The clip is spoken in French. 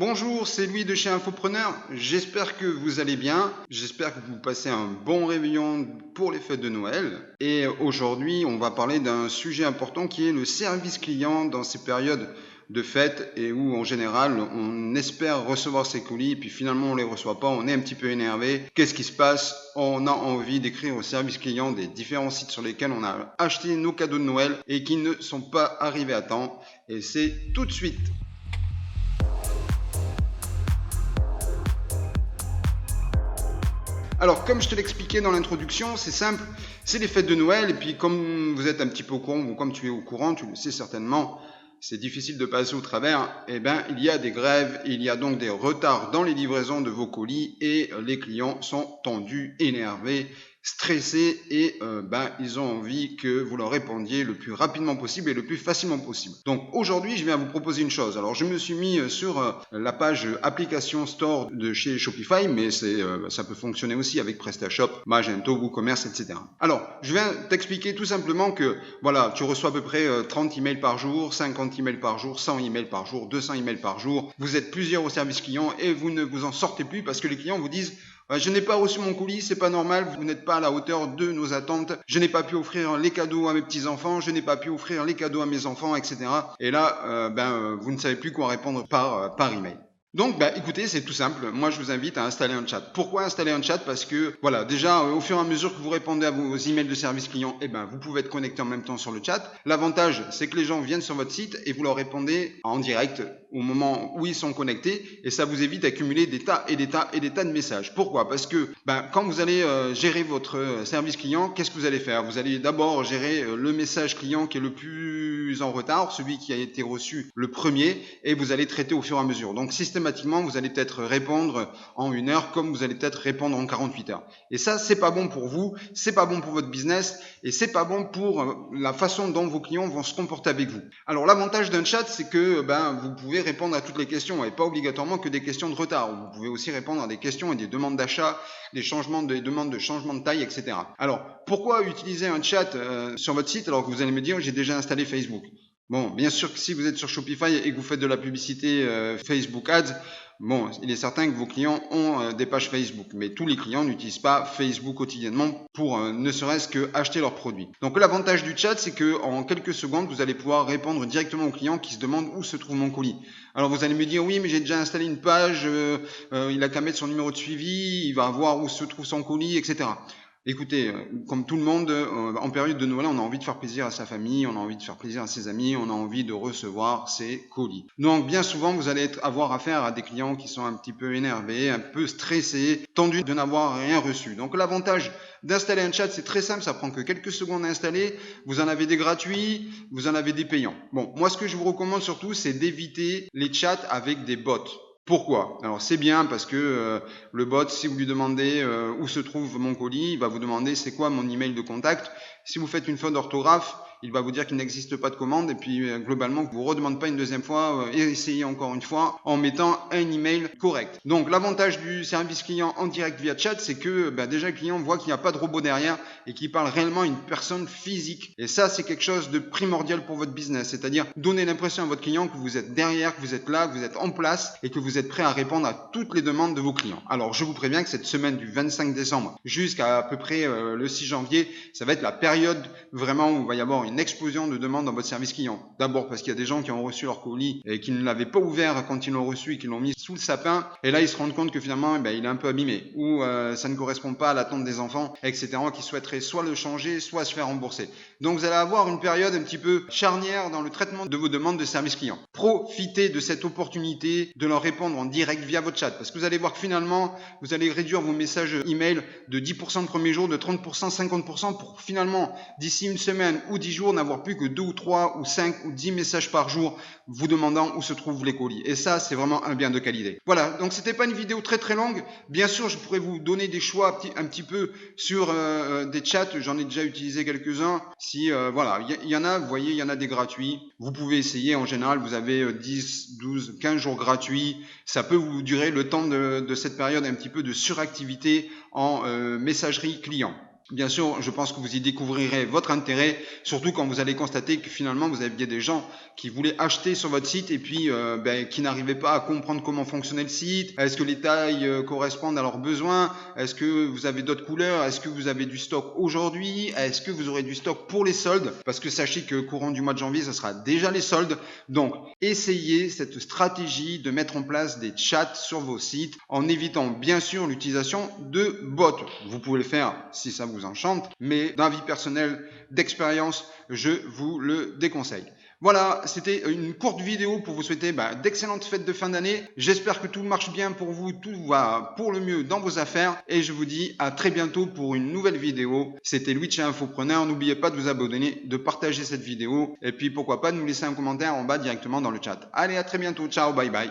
Bonjour, c'est Louis de chez Infopreneur. J'espère que vous allez bien. J'espère que vous passez un bon réveillon pour les fêtes de Noël. Et aujourd'hui, on va parler d'un sujet important qui est le service client dans ces périodes de fêtes et où en général on espère recevoir ses colis et puis finalement on les reçoit pas, on est un petit peu énervé. Qu'est-ce qui se passe? On a envie d'écrire au service client des différents sites sur lesquels on a acheté nos cadeaux de Noël et qui ne sont pas arrivés à temps. Et c'est tout de suite. Alors, comme je te l'expliquais dans l'introduction, c'est simple, c'est les fêtes de Noël, et puis comme vous êtes un petit peu au courant, ou comme tu es au courant, tu le sais certainement, c'est difficile de passer au travers, eh bien, il y a des grèves, il y a donc des retards dans les livraisons de vos colis, et les clients sont tendus, énervés, stressés, et ils ont envie que vous leur répondiez le plus rapidement possible et le plus facilement possible. Donc aujourd'hui, je viens vous proposer une chose. Alors je me suis mis sur la page application store de chez Shopify, mais ça peut fonctionner aussi avec PrestaShop, Magento, WooCommerce, etc. Alors, je viens t'expliquer tout simplement que voilà, tu reçois à peu près 30 emails par jour, 50 emails par jour, 100 emails par jour, 200 emails par jour. Vous êtes plusieurs au service client et vous ne vous en sortez plus parce que les clients vous disent je n'ai pas reçu mon colis, c'est pas normal, vous n'êtes pas à la hauteur de nos attentes, je n'ai pas pu offrir les cadeaux à mes petits-enfants, je n'ai pas pu offrir les cadeaux à mes enfants, etc. Et là, vous ne savez plus quoi répondre par email. Donc, écoutez, c'est tout simple. Moi, je vous invite à installer un chat. Pourquoi installer un chat? Parce que, voilà, déjà, au fur et à mesure que vous répondez à vos emails de service client, vous pouvez être connecté en même temps sur le chat. L'avantage, c'est que les gens viennent sur votre site et vous leur répondez en direct au moment où ils sont connectés et ça vous évite d'accumuler des tas et des tas et des tas de messages. Pourquoi? Parce que, quand vous allez gérer votre service client, qu'est-ce que vous allez faire? Vous allez d'abord gérer le message client qui est le plus en retard, celui qui a été reçu le premier, et vous allez traiter au fur et à mesure. Donc, systématiquement, vous allez peut-être répondre en 1 heure comme vous allez peut-être répondre en 48 heures. Et ça, c'est pas bon pour vous, c'est pas bon pour votre business et c'est pas bon pour la façon dont vos clients vont se comporter avec vous. Alors, l'avantage d'un chat, c'est que vous pouvez répondre à toutes les questions et pas obligatoirement que des questions de retard. Vous pouvez aussi répondre à des questions et des demandes d'achat, des demandes de changement de taille, etc. Alors, pourquoi utiliser un chat sur votre site alors que vous allez me dire j'ai déjà installé Facebook? Bon, bien sûr que si vous êtes sur Shopify et que vous faites de la publicité Facebook Ads, bon, il est certain que vos clients ont des pages Facebook, mais tous les clients n'utilisent pas Facebook quotidiennement pour ne serait-ce que acheter leurs produits. Donc l'avantage du chat, c'est que en quelques secondes, vous allez pouvoir répondre directement aux clients qui se demandent où se trouve mon colis. Alors vous allez me dire oui, mais j'ai déjà installé une page, il a qu'à mettre son numéro de suivi, il va voir où se trouve son colis, etc. Écoutez, comme tout le monde, en période de Noël, on a envie de faire plaisir à sa famille, on a envie de faire plaisir à ses amis, on a envie de recevoir ses colis. Donc bien souvent, vous allez avoir affaire à des clients qui sont un petit peu énervés, un peu stressés, tendus de n'avoir rien reçu. Donc l'avantage d'installer un chat, c'est très simple, ça prend que quelques secondes à installer, vous en avez des gratuits, vous en avez des payants. Bon, moi ce que je vous recommande surtout, c'est d'éviter les chats avec des bots. Pourquoi? Alors c'est bien parce que le bot, si vous lui demandez où se trouve mon colis, il va vous demander c'est quoi mon email de contact. Si vous faites une faute d'orthographe, il va vous dire qu'il n'existe pas de commande et puis globalement que vous ne redemande pas une deuxième fois et essayez encore une fois en mettant un email correct. Donc l'avantage du service client en direct via chat, c'est que déjà le client voit qu'il n'y a pas de robot derrière et qu'il parle réellement à une personne physique. Et ça, c'est quelque chose de primordial pour votre business, c'est-à-dire donner l'impression à votre client que vous êtes derrière, que vous êtes là, que vous êtes en place et que vous êtes prêt à répondre à toutes les demandes de vos clients. Alors je vous préviens que cette semaine du 25 décembre jusqu'à peu près le 6 janvier, ça va être la période vraiment où il va y avoir une explosion de demandes dans votre service client. D'abord parce qu'il y a des gens qui ont reçu leur colis et qui ne l'avaient pas ouvert quand ils l'ont reçu et qui l'ont mis sous le sapin et là ils se rendent compte que finalement il est un peu abîmé ou ça ne correspond pas à l'attente des enfants, etc. qui souhaiteraient soit le changer, soit se faire rembourser. Donc vous allez avoir une période un petit peu charnière dans le traitement de vos demandes de service client. Profitez de cette opportunité de leur répondre en direct via votre chat parce que vous allez voir que finalement vous allez réduire vos messages email de 10% le premier jour, de 30%, 50% pour finalement d'ici une semaine ou 10 jours n'avoir plus que 2 ou 3 ou 5 ou 10 messages par jour vous demandant où se trouvent les colis. Et ça, c'est vraiment un bien de qualité. Voilà, donc c'était pas une vidéo très très longue. Bien sûr, je pourrais vous donner des choix un petit peu sur des chats. J'en ai déjà utilisé quelques-uns. Si voilà, il y en a, vous voyez, il y en a des gratuits. Vous pouvez essayer. En général, vous avez 10, 12, 15 jours gratuits. Ça peut vous durer le temps de cette période un petit peu de suractivité en messagerie client. Bien sûr, je pense que vous y découvrirez votre intérêt, surtout quand vous allez constater que finalement vous aviez des gens qui voulaient acheter sur votre site et puis qui n'arrivaient pas à comprendre comment fonctionnait le site. Est-ce que les tailles correspondent à leurs besoins? Est-ce que vous avez d'autres couleurs? Est-ce que vous avez du stock aujourd'hui? Est-ce que vous aurez du stock pour les soldes? Parce que sachez que courant du mois de janvier, ce sera déjà les soldes. Donc, essayez cette stratégie de mettre en place des chats sur vos sites en évitant bien sûr l'utilisation de bots. Vous pouvez le faire si ça vous enchante, mais d'avis personnel, d'expérience, je vous le déconseille. Voilà, c'était une courte vidéo pour vous souhaiter d'excellentes fêtes de fin d'année. J'espère que tout marche bien pour vous, tout va pour le mieux dans vos affaires. Et je vous dis à très bientôt pour une nouvelle vidéo. C'était Luigi Infopreneur. N'oubliez pas de vous abonner, de partager cette vidéo. Et puis pourquoi pas de nous laisser un commentaire en bas directement dans le chat. Allez, à très bientôt. Ciao, bye bye.